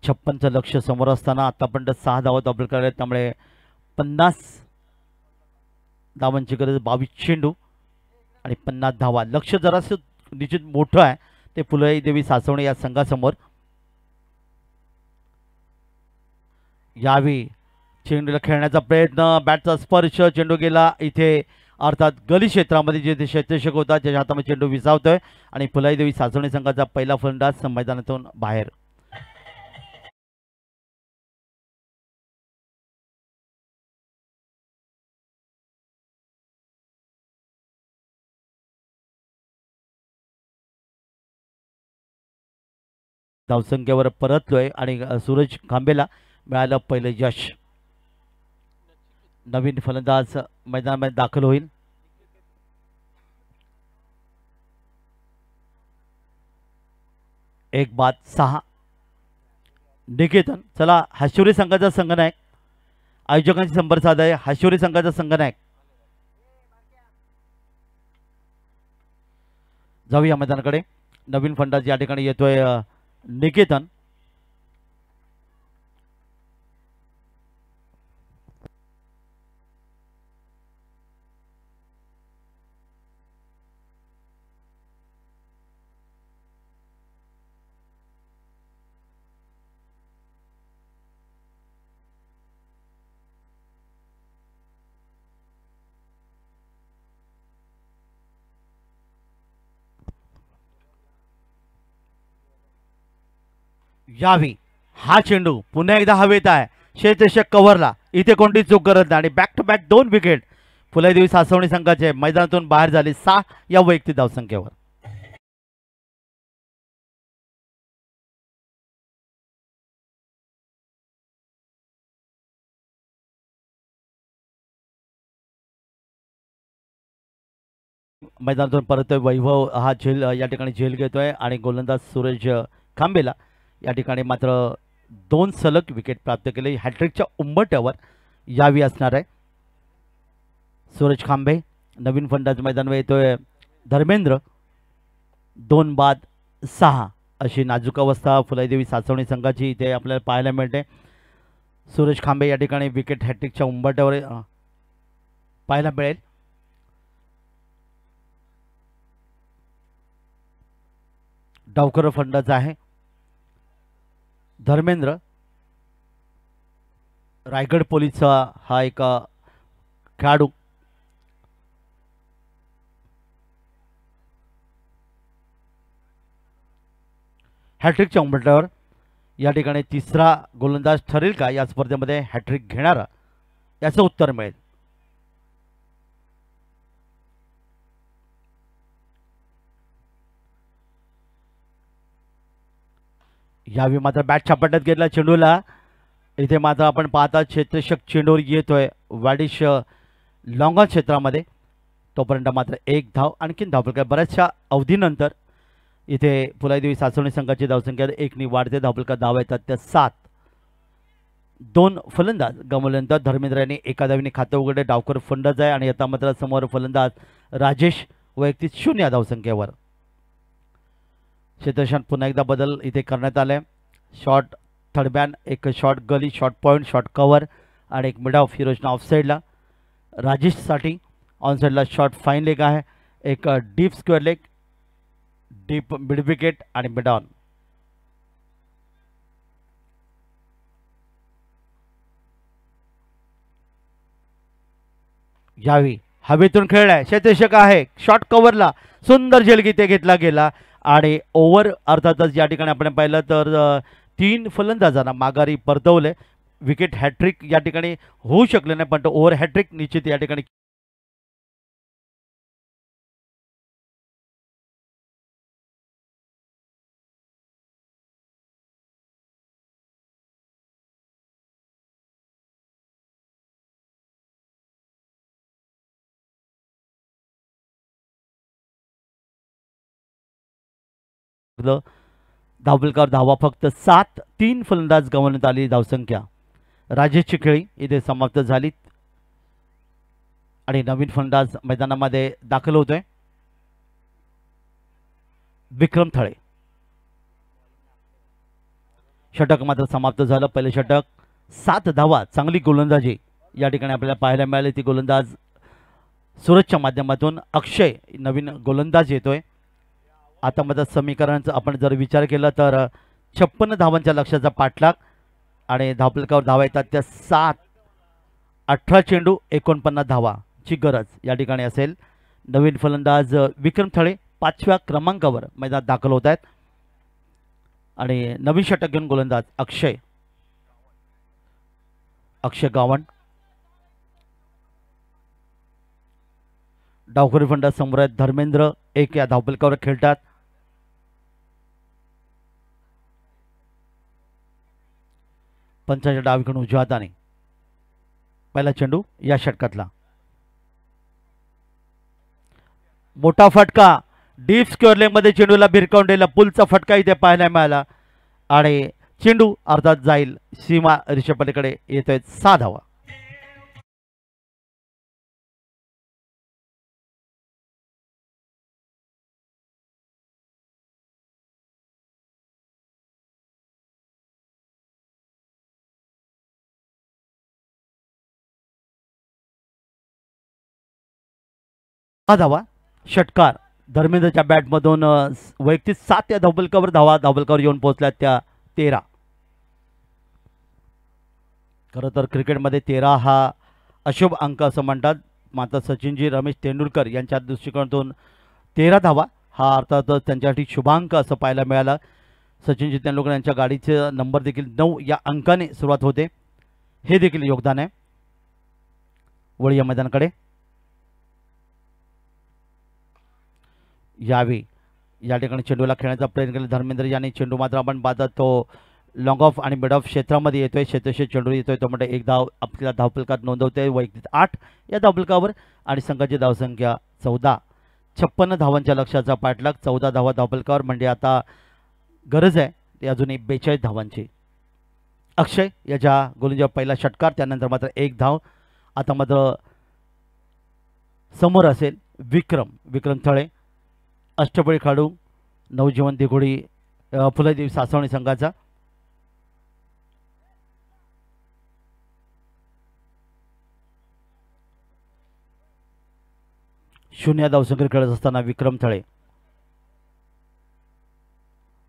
S1: छप्पनचं लक्ष समोर असताना आतापर्यंत 6 धावा धावफलकावर आहेत. त्यामुळे 50 धावांची गरज. 22 चेंडू आणि 50 धावा. लक्ष जरासं निश्चित मोठं आहे ते फुलादेवी सासवणे या संघासमोर. यावी चेंडूला खेळण्याचा प्रयत्न, बॅटचा स्पर्श, चेंडू गेला इथे अर्थात गली क्षेत्रामध्ये, जिथे क्षेत्ररक्षक होता त्याच्या हातामध्ये चेंडू विसावतोय आणि फुलादेवी सासवणे संघाचा पहिला फलंदाज मैदानातून बाहेर. धावसंख्येवर परतलोय आणि सूरज खांबेला मिळालं पहिलं यश. नवीन फलंदाज मैदानामध्ये दाखल होईल. एक बाद 6. निकेतन, चला हाशिवरी संघाचा संघनायक आयोजकांशी संपर्क साधाय. हाशिवरी संघाचा संघनायक जाऊया मैदानाकडे. नवीन फलंदाज या ठिकाणी येतोय निकेतन. यावी हा चेंडू पुन्हा एकदा हवेत आहे. क्षेत्ररक्षक कव्हरला, इथे कोणती चूक करत नाही आणि बॅक टू बॅक 2 विकेट फुलेदेवी सासवणी संघाचे मैदानातून बाहेर झाले 6 या वैयक्तिक धावसंख्येवर. मैदानातून परत वैभव हा झेल या ठिकाणी झेल घेतोय आणि गोलंदाज सूरज खांबेला या ठिकाणी मात्र 2 सलग विकेट प्राप्त केले. हॅट्रिकच्या उंबरठ्यावर यावी असणार आहे. सूरज खांबे. नवीन फलंदाज मैदानावर येतोय धर्मेंद्र. 2 बाद 6 अशी नाजूक अवस्था फुलेदेवी सासवणी संघाची इथे आपल्याला पाहायला मिळते. सूरज खांबे या ठिकाणी विकेट हॅट्रिकच्या उंबरठ्यावर पाहायला मिळेल. डावकर फलंदाज आहे धर्मेंद्र. रायगड पोलीसचा हा एक खेळाडू. हॅट्रिकच्या उंबरठ्यावर या ठिकाणी तिसरा गोलंदाज ठरेल का या स्पर्धेमध्ये हॅट्रिक घेणारा, याचं उत्तर मिळेल. यावेळी मात्र बॅट छापट्यात घेतला चेंडूला. इथे मात्र आपण पाहता क्षेत्ररक्षक चेंडूवर येतोय वाडिश लॉंगॉन क्षेत्रामध्ये. तोपर्यंत मात्र 1 धाव आणखीन धावफलका बऱ्याचशा अवधीनंतर इथे फुलेदेवी सासवणी संघाची धावसंख्या 1 ने वाढते. धावफलका धावा येतात त्या 7. 2 फलंदाज गमावल्यानंतर धर्मेंद्र यांनी एका धावेने खातं उघडले. डावकर फलंदाज आहे आणि आता मात्र समोर फलंदाज राजेश वैयक्तिक 0 धावसंख्येवर. क्षेत्ररक्षण पुन्हा एकदा बदल इथे करण्यात आले. शॉर्ट थर्डमॅन, एक शॉर्ट गली, शॉर्ट पॉईंट, शॉर्ट कव्हर आणि एक मिड ऑफ. फिरोजनं ऑफ साईडला. राजेशसाठी ऑन साईडला शॉर्ट फाईन लेग आहे. एक deep square leg, deep mid wicket आणि मिड ऑन. यावी हवेतून खेळलाय. क्षेत्ररक्षक आहे शॉर्ट कव्हरला. सुंदर झेलगीते घेतला गेला आणि ओव्हर अर्थातच या ठिकाणी आपण पाहिलं तर 3 फलंदाजांना माघारी परतवले. विकेट हॅट्रिक या ठिकाणी होऊ शकले नाही, पण तो ओव्हर हॅट्रिक निश्चित या ठिकाणी धावफलकावर धावा फक्त 7. 3 फलंदाज गमावण्यात आली धावसंख्या. राजेशची खेळी इथे समाप्त झाली आणि नवीन फलंदाज मैदानामध्ये दाखल होतोय विक्रम थळे. षटक मात्र समाप्त झालं. पहिले षटक 7 धावा. चांगली गोलंदाजी या ठिकाणी आपल्याला पाहायला मिळाली. ती गोलंदाज सूरजच्या माध्यमातून. अक्षय नवीन गोलंदाज येतोय. आता मात्र समीकरणाचा आपण जर विचार केला तर 56 धावांच्या लक्ष्याचा पाठलाग आणि धावफलकावर धावा येतात त्या 7. 18 चेंडू 49 धावाची गरज या ठिकाणी असेल. नवीन फलंदाज विक्रम थळे 5व्या क्रमांकावर मैदानात दाखल होत आहेत आणि नवीन षटक घेऊन गोलंदाज अक्षय गावंड. डावखोरी फलंदाज समोर आहेत धर्मेंद्र 1 या धावफलकावर खेळतात. पंचांच्या डावीकडून उजव्या हाताने पहिला चेंडू या षटकातला मोठा फटका डीप स्क्वेअर लेग मध्ये चेंडूला भिरकावून पुलचा फटका इथे पाहायला मिळाला आणि चेंडू अर्थात जाईल सीमा रिषपलीकडे येतोय 6 धावा. धावा षटकार धर्मेंद्रच्या बॅटमधून वैयक्तिक 7 या धावफलकावर धावफलकावर येऊन पोहोचल्या त्या 13. खरं तर क्रिकेटमध्ये 13 हा अशुभ अंक असं म्हणतात, मात्र सचिनजी रमेश तेंडुलकर यांच्या दृष्टिकोनातून 13 धावा हा अर्थातच त्यांच्यासाठी शुभांक असं पाहायला मिळालं. सचिनजी तेंडुलकर यांच्या गाडीचे नंबर देखील 9 या अंकाने सुरुवात होते, हे देखील योगदान आहे. वळी या मैदानाकडे यावी या ठिकाणी चेंडूला खेळण्याचा प्रयत्न केला धर्मेंद्र यांनी. चेंडू मात्र आपण पाहतात तो लॉंग ऑफ आणि मिड ऑफ क्षेत्रामध्ये येतोय, क्षेत्रशे चेंडू येतोय तो म्हणजे एक धाव आपल्या धावफलकात नोंदवते वैयक्तिक 8 या धावफलकावर आणि संघाची धावसंख्या 14. 56 धावांच्या लक्ष्याचा पाठलाग 14 धावा धावफलकावर म्हणजे आता गरज आहे ती अजूनही 42 धावांची. अक्षय याच्या गोलंदाजीवर पहिला षटकार, त्यानंतर मात्र एक धाव. आता मात्र समोर असेल विक्रम थळे अष्टपैलू खेळाडू नवजीवन दिघोडी फुलेदेवी सासवणी संघाचा. शून्य धावसंख्येत खेळत असताना विक्रम थळे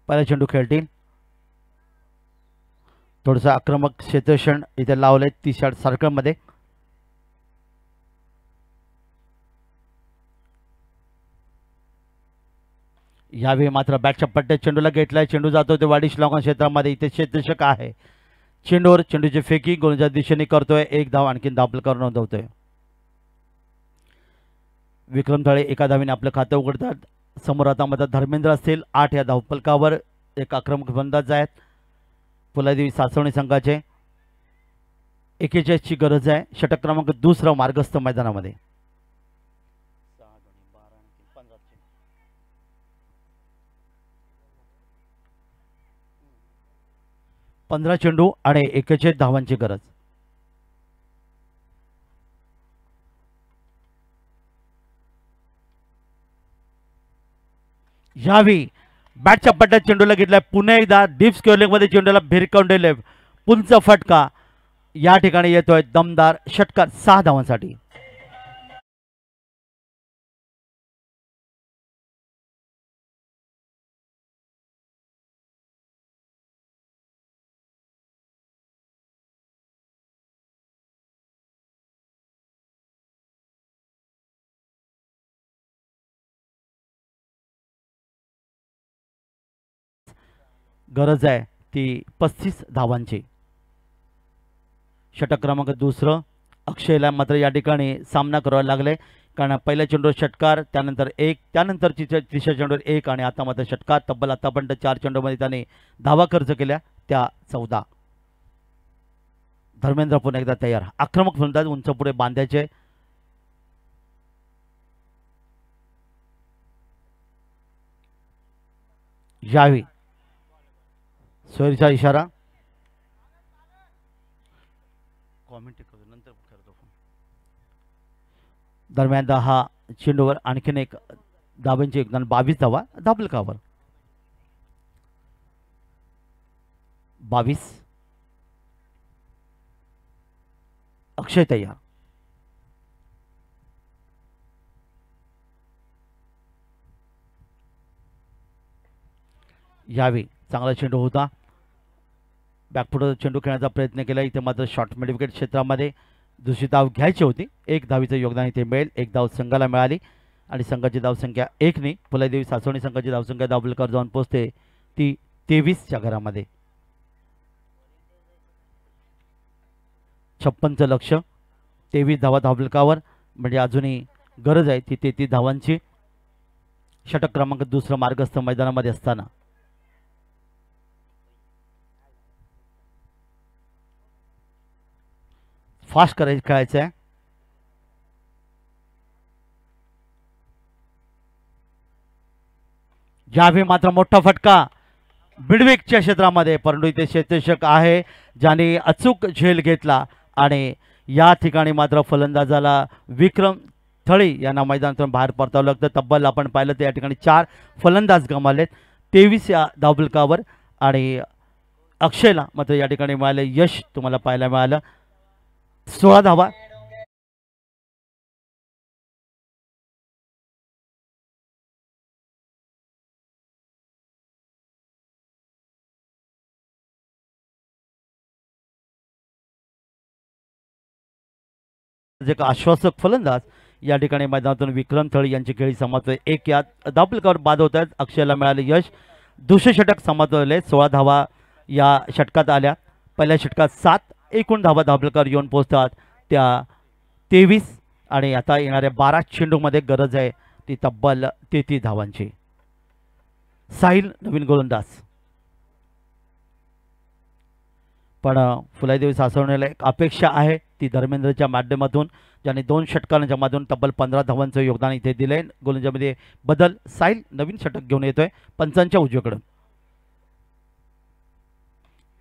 S1: पहिला चेंडू खेळतील. थोडंसं आक्रमक क्षेत्रक्षण इथे लावले 30 यार्ड सर्कलमध्ये. यावेळी मात्र बॅटच्या पट्ट्यात चेंडूला घेतलाय, चेंडू जातो ते वाडिश लॉंग क्षेत्रामध्ये. इथे क्षेत्ररक्षक आहे, चेंडूवर चेंडूची फेकी गोलंदाजाच्या दिशेने करतोय, एक धाव आणखीन धावफलकावर नोंदवतोय. विक्रम थळे एका धावीने आपलं खातं उघडतात. समोर आता मात्र धर्मेंद्र असतील 8 या धावफलकावर. एक आक्रमक फलंदाज आहेत फुलादेवी सासवणी संघाचे. 41 ची गरज आहे. षटक क्रमांक 2 मार्गस्थ मैदानामध्ये. 15 चेंडू आणि 41 धावांची गरज. यावी बॅटच्या पट्ट्यात चेंडूला घेतलाय, पुन्हा एकदा डीप स्क्वेअर लेग मध्ये चेंडूला भिरकावून पुलचा फटका या ठिकाणी येतोय दमदार षटकार 6 धावांसाठी. गरज आहे ती 35 धावांची. षटक क्रमांक 2 अक्षयला मात्र या ठिकाणी सामना करावा लागले, कारण पहिल्या चेंडूवर षटकार, त्यानंतर एक, त्यानंतर तिसऱ्या चेंडूवर एक आणि आता मात्र षटकार. तब्बल आतापर्यंत 4 चेंडूमध्ये त्याने धावा खर्च केल्या, त्या 14. धर्मेंद्र पुन्हा एकदा तयार, आक्रमक फलंदाज उंच पुढे बांधायचे. यावी सोयरीचा इशारा. दरम्यान हा चेंडूवर आणखीन एक धावांचे योगदान 22 धावा धावफलकावर. 22. अक्षय तयार. यावी चांगला चेंडू होता, बॅकफुटवर चेंडू खेळण्याचा प्रयत्न केला. इथे मात्र शॉर्ट मिड विकेट क्षेत्रामध्ये दुसरी धाव घ्यायची होती. एक धावीचं योगदान इथे मिळेल, एक धाव संघाला मिळाली आणि संघाची धावसंख्या 1 फुलादेवी सासवणी संघाची धावसंख्या धावफलकावर जाऊन पोहोचते ती 23च्या घरामध्ये. 56चं लक्ष, 23 धावा धावफलकावर म्हणजे अजूनही गरज आहे ती 33 धावांची. षटक क्रमांक 2 मार्गस्थ मैदानामध्ये असताना फास्ट खेळायचं आहे. यावेळी मात्र मोठा फटका बिडविकच्या क्षेत्रामध्ये, परंतु इथे क्षेत्ररक्षक आहे ज्याने अचूक झेल घेतला आणि या ठिकाणी मात्र फलंदाजाला विक्रम थळी यांना मैदानातून बाहेर परतावं लागतं. तब्बल आपण पाहिलं तर या ठिकाणी 4 फलंदाज गमावलेत 23 या धावफलकावर आणि अक्षयला मात्र या ठिकाणी मिळाले यश तुम्हाला पाहायला मिळालं. 16 धावा. जे का आश्वासक फलंदाज या ठिकाणी मैदानातून विक्रम थळी यांची खेळी समाप्त. एक या धावफलकावर बाद होत आहेत. अक्षयला मिळाले यश. दुसरे षटक समाप्त झाले. 16 धावा या षटकात आल्या. पहिल्या षटकात 7 एकूण धावा धावफलकावर येऊन पोहोचतात त्या 23 आणि आता येणाऱ्या 12 चेंडूमध्ये गरज आहे ती तब्बल 33 धावांची. साहिल नवीन गोलंदाज, पण फुलाईदेवी सासवणीला एक अपेक्षा आहे ती धर्मेंद्रच्या माध्यमातून, ज्याने 2 षटकांच्या माध्यमातून तब्बल 15 धावांचं योगदान इथे दिले. गोलंदाजीमध्ये बदल. साहिल नवीन षटक घेऊन येतोय पंचांच्या उजवीकडून.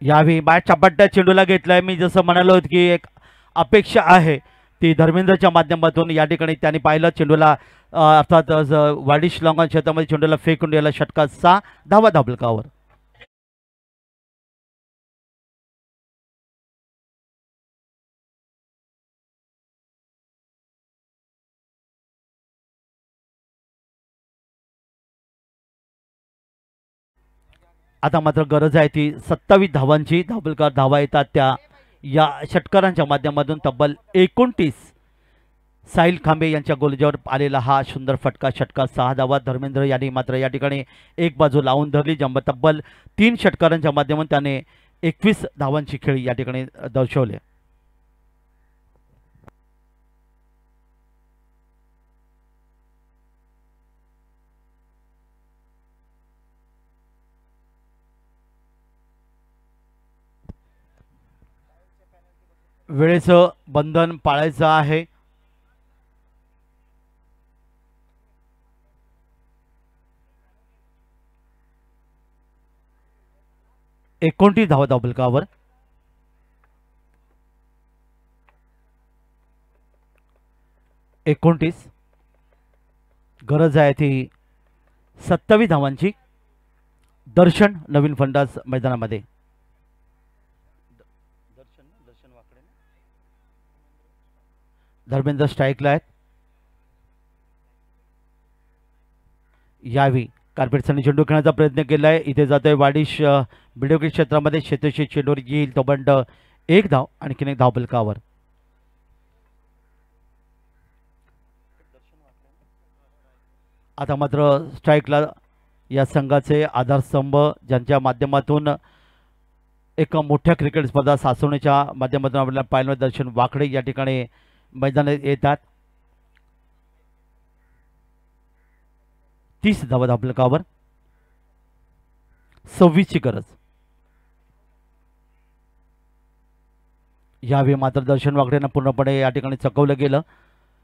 S1: यावेळी बॅटच्या बड्ड्या चेंडूला घेतलाय. मी जसं म्हणालो होतो की एक अपेक्षा आहे ती धर्मेंद्रच्या माध्यमातून. या ठिकाणी त्यांनी पाहिलं चेंडूला अर्थात वाडिश लॉंगॉन क्षेत्रामध्ये चेंडूला फेकून द्यायला. षटकात 6 धावा धावफलकावर. आता मात्र गरज आहे ती 27 धावांची. धावफलकावर धावा येतात त्या या षटकारांच्या माध्यमातून तब्बल 29. साहिल खांबे यांच्या गोलजावर आलेला हा सुंदर फटका. षटकात 6 धावा. धर्मेंद्र यांनी मात्र या ठिकाणी एक बाजू लावून धरली. तब्बल 3 षटकारांच्या माध्यमातून त्याने 21 धावांची खेळी या ठिकाणी दर्शवले. वेळेचं बंधन पाळायचं आहे. एकोणतीस धावा धावफलकावर. गरज आहे ती 27 धावांची. दर्शन नवीन फलंदाज मैदानामध्ये. धर्मेंद्र स्ट्राईकला आहेत. यावेळी कार्पेटसनी चेंडू खेळण्याचा प्रयत्न केला आहे. इथे जातोय वाडिश बिडोकी क्षेत्रामध्ये. क्षेत्रशी चेंडूवर येईल तो बंड. 1 धाव. आणखीन एक धावफलकावर. आता मात्र स्ट्राईकला या संघाचे आधारस्तंभ, ज्यांच्या माध्यमातून एक मोठ्या क्रिकेट स्पर्धा सासवण्याच्या माध्यमातून आपल्याला पाहिलं दर्शन वाकडे या ठिकाणी मैदानात येतात. 30 धावा धावफलकावर. 26 ची गरज. यावेळी मात्र दर्शन वाकडेंना पूर्णपणे या ठिकाणी चकवलं गेलं.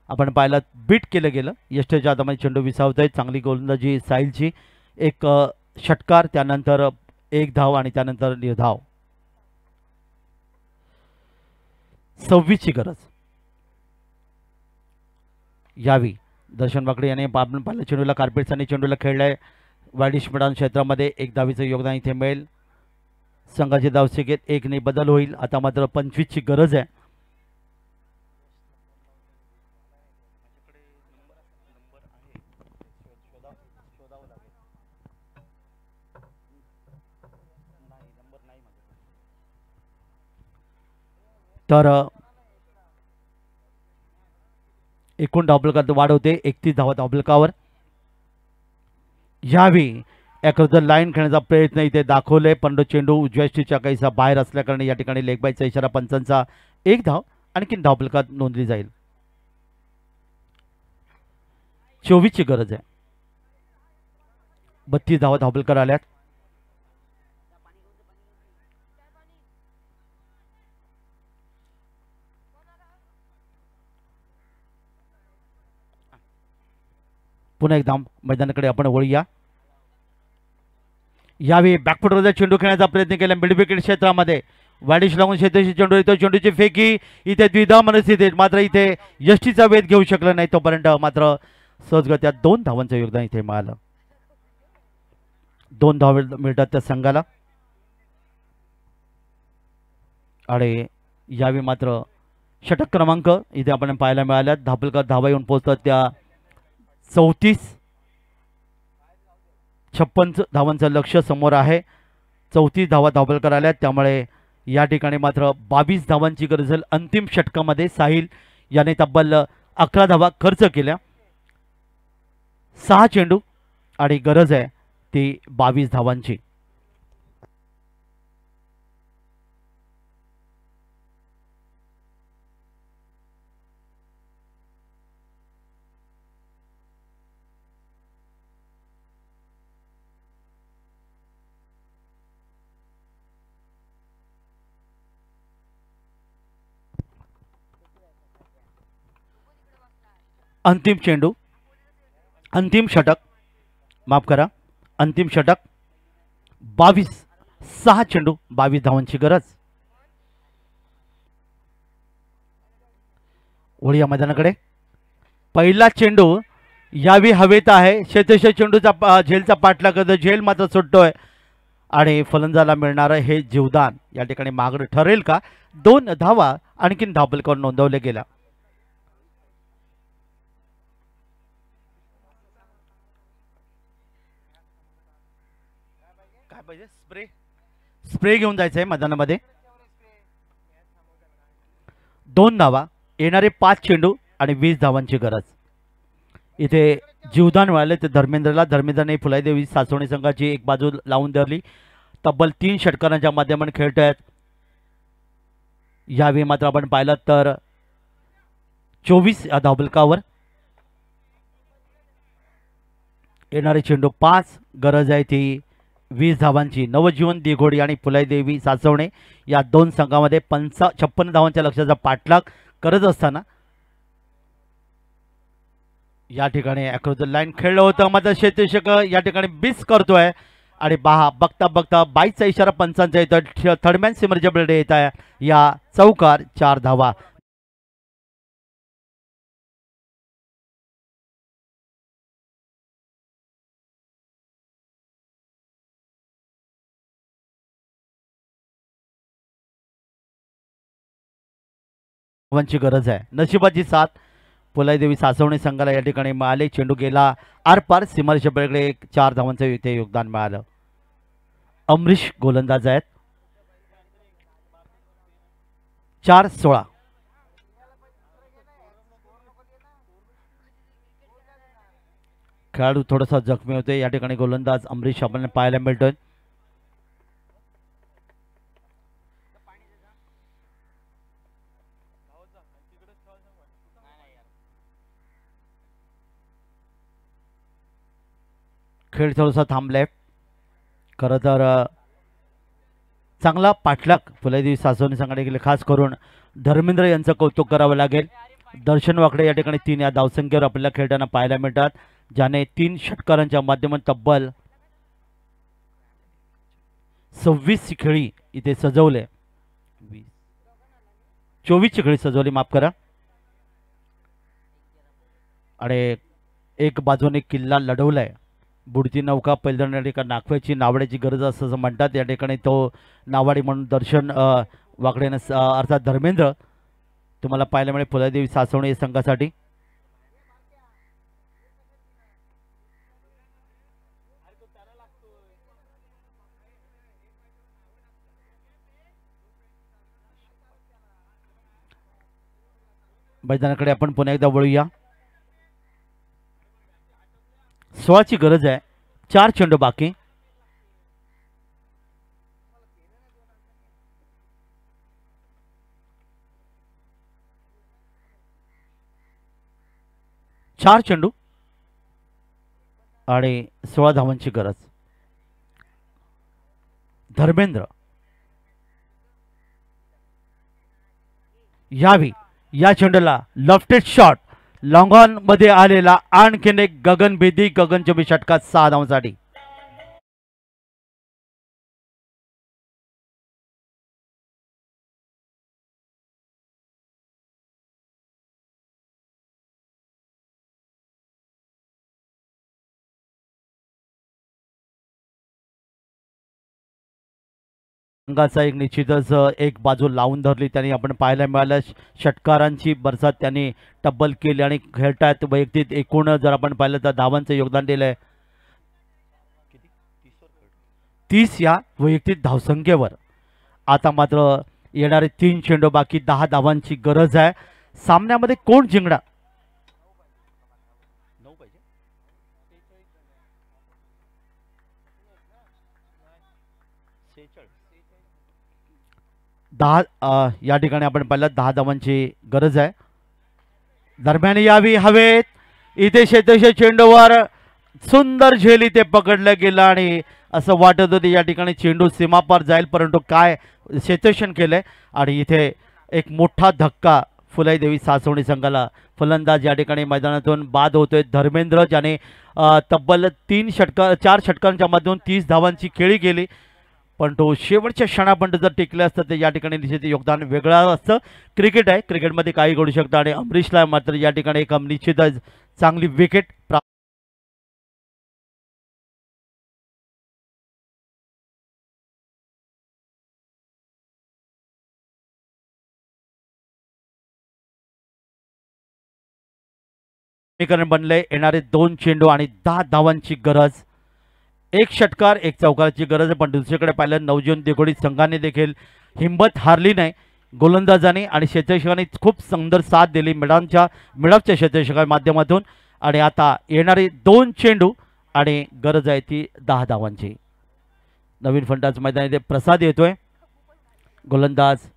S1: आपण पाहिलं बीट केलं गेलं. यष्टीच्या हातामध्ये चेंडू विसावतोय. चांगली गोलंदाजी साहिलची. एक षटकार, त्यानंतर 1 धाव आणि त्यानंतर निर्धाव. 26 ची गरज. यावी दर्शन वाकडे याने आपण पाहिलं चेंडूला कार्पेटसनी चेंडूला खेळलाय. वाडिश मैदान क्षेत्रामध्ये 1 धावीचं योगदान इथे मिळेल. संघाचे धावसंख्येत 1 ने बदल होईल. आता मात्र 25 ची गरज आहे. तर एकूण धावफलकात वाढ होते. 31 धावा धावफलकावर. यावेळी अक्रॉस द लाईन खेळण्याचा प्रयत्न इथे दाखवले, पण चेंडू उजव्या स्टिचच्या काहीसा बाहेर असल्याकारणे या ठिकाणी लेग बायचा इशारा पंचांचा. 1 धाव आणखीन धावफलकात नोंदली जाईल. 24 ची गरज आहे. 32 धावा धावफलकार आल्यात. पुन्हा एकदा मैदानाकडे आपण वळूया. यावेळी बॅकफुटवरचा चेंडू खेळण्याचा प्रयत्न केला मिड विकेट क्षेत्रामध्ये. वाडिश लागून शेतशी चेंडू येतो. चेंडूची फेकी इथे द्विधा मनस्थितीत, मात्र इथे यष्टीचा वेध घेऊ शकला नाही. तोपर्यंत मात्र सहजगत्या 2 धावांचं योगदान इथे मिळालं. 2 धावा मिळतात त्या संघाला. आणि यावेळी मात्र षटक क्रमांक इथे आपण पाहायला मिळाल्या. धापलकर धावा येऊन पोहोचतात त्या 56 धावांचं लक्ष समोर आहे. 34 धावा धापलकर आल्या, त्यामुळे या ठिकाणी मात्र 22 धावांची गरज. अंतिम षटकामध्ये साहिल याने तब्बल 11 धावा खर्च केल्या. 6 चेंडू आणि गरज आहे ती 22 धावांची. अंतिम चेंडू, अंतिम षटक, माफ करा, अंतिम षटक 22. 6 चेंडू 22 धावांची गरज. वळूया मैदानाकडे. पहिला चेंडू यावी हवेत आहे. शेतेश चेंडूचा झेलचा पाठला करतो. झेल मात्र सुटतोय आणि फलंदाजाला मिळणार हे जीवदान या ठिकाणी मागणं ठरेल का? 2 धावा आणखीन धापलकर नोंदवले गेल्या. स्प्रे घेऊन जायचंय मैदानामध्ये. 2 धावा, येणारे 5 चेंडू आणि 20 धावांची गरज. इथे जीवदान मिळाले ते धर्मेंद्रला. धर्मेंद्रने फुलाईदेवी सासवणी संघाची एक बाजू लावून धरली. तब्बल 3 षटकारांच्या माध्यमाने खेळत आहेत. यावेळी मात्र आपण पाहिलं तर 24 या धावफलकावर. येणारे चेंडू 5, गरज आहे ती 20 धावांची. नवजीवन दिघोडी आणि फुलाईदेवी सासवणे या 2 संघामध्ये 56 धावांच्या लक्ष्याचा पाठलाग करत असताना या ठिकाणी अक्रॉस द लाईन खेळलं होतं. मात्र शेतेशक या ठिकाणी बिस करतोय आणि बघता बघता 22चा इशारा पंचांचा येतो. थर्डमॅन सिमरच्या बिल्डे येत आहे या चौकार. 4 धावा. ची गरज आहे. नशिबाची साथ फुलाईदेवी सासवणी संघाला या ठिकाणी मिळाले. चेंडू गेला आरपार. सीमारेषा पलीकडे 4 धावांचं इथे योगदान मिळालं. अमरीश गोलंदाज आहेत. 4-16. खेळाडू थोडासा जखमी होते या ठिकाणी. गोलंदाज अमरीश आपल्याला पाहायला मिळतोय. खेळ थोडासा थांबलाय. खरं तर चांगला पाठलाग फुलाईदेवी सासवणी संघाने केले. खास करून धर्मेंद्र यांचं कौतुक करावं लागेल. दर्शन वाकडे या ठिकाणी 3 या धावसंख्येवर आपल्याला खेळताना पाहायला मिळतात, ज्याने 3 षटकारांच्या माध्यमातून तब्बल 26 खेळी इथे सजवले. 24 खेळी सजवली, माफ करा. आणि एक बाजूने किल्ला लढवलाय. बुडती नौका पैलदान या ठिकाणी नाखव्याची नावड्याची गरज असं म्हणतात. या ठिकाणी तो नावाडी म्हणून दर्शन वाकडेनं अर्थात धर्मेंद्र तुम्हाला पाहायला मिळेल फुलाईदेवी सासवणी संघासाठी. मैदानाकडे आपण पुन्हा एकदा वळूया. 16ची गरज आहे. 4 चेंडू बाकी. चार चेंडू आणि 16 धावांची गरज. धर्मेंद्र यावी या चेंडूला लेफ्टेड शॉट लॉंग ऑन मध्ये आलेला आणखीन एक गगनभेदी गगनचुंबी षटकार 6 धावांसाठी. संघाचा एक निश्चितच एक बाजू लावून धरली त्यांनी आपण पाहायला मिळालं. षटकारांची बरसात त्यांनी तब्बल केली आणि खेळतायत वैयक्तिक एकूण जर आपण पाहिलं तर धावांचं योगदान दिलंय 30 या वैयक्तिक धावसंख्येवर. आता मात्र येणारे 3 चेंडू बाकी 10 धावांची गरज आहे. सामन्यामध्ये कोण जिंकणार? 10 या ठिकाणी आपण पाहिलं 10 धावांची गरज आहे. दरम्यान यावी हवेत इथे शेतशे चेंडूवर सुंदर झेल इथे पकडलं गेलं आणि असं वाटत होते या ठिकाणी चेंडू सीमापार जाईल, परंतु काय शेतशन केलंय आणि इथे एक मोठा धक्का फुलाई देवी सासवणी संघाला. फलंदाज या ठिकाणी मैदानातून बाद होतोय धर्मेंद्र, ज्याने तब्बल 4 षटकांच्या मधून 30 धावांची खेळी केली, पण तो शेवटच्या क्षणापर्यंत जर टिकले असतं तर या ठिकाणी निश्चित योगदान वेगळं असतं. क्रिकेट आहे, क्रिकेटमध्ये काही घडू शकतं आणि अमरीशला मात्र या ठिकाणी एक निश्चितच चांगली विकेट प्राप्त. समीकरण बनले येणारे 2 चेंडू आणि 10 धावांची गरज. 1 षटकार 1 चौकाराची गरज, पण दुसरीकडे पाहिलं नवजीवन देगोडी संघाने देखील हिंमत हारली नाही. गोलंदाजाने आणि क्षेत्ररक्षकांनी खूप सुंदर साथ दिली मिडॉपच्या क्षेत्ररक्षकाच्या माध्यमातून. आणि आता येणारे 2 चेंडू आणि गरज आहे ती 10 धावांची. नवीन फलंदाज मैदानात प्रसाद येतोय. गोलंदाज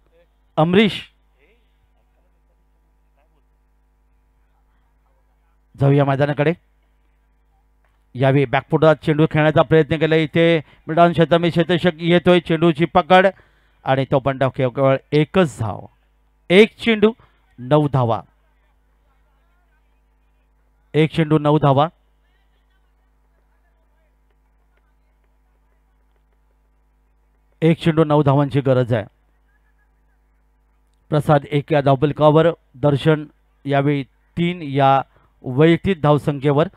S1: अमरीश. जाऊया मैदानाकडे. यावेळी बॅकफुटात चेंडू खेळण्याचा प्रयत्न केला. इथे मिडॉन क्षेत्ररक्षक येतोय, चेंडूची पकड आणि तो पण केवळ 1च धाव. 1 चेंडू 9 धावा. 1 चेंडू 9 धावा. एक चेंडू 9 धावांची गरज आहे. प्रसाद 1 या धावफलकावर, दर्शन यावेळी 3 या वैयक्तिक धावसंख्येवर.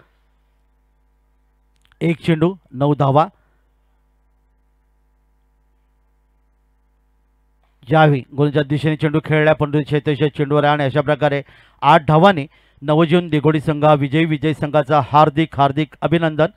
S1: 1 चेंडू 9 धावा. यावेळी गोलच्या दिशेने चेंडू खेळला, पण क्षेत्ररक्षक चेंडूवर आणि अशा प्रकारे 8 धावांनी नवजीवन देगोडी संघ विजयी. विजयी संघाचा हार्दिक हार्दिक अभिनंदन.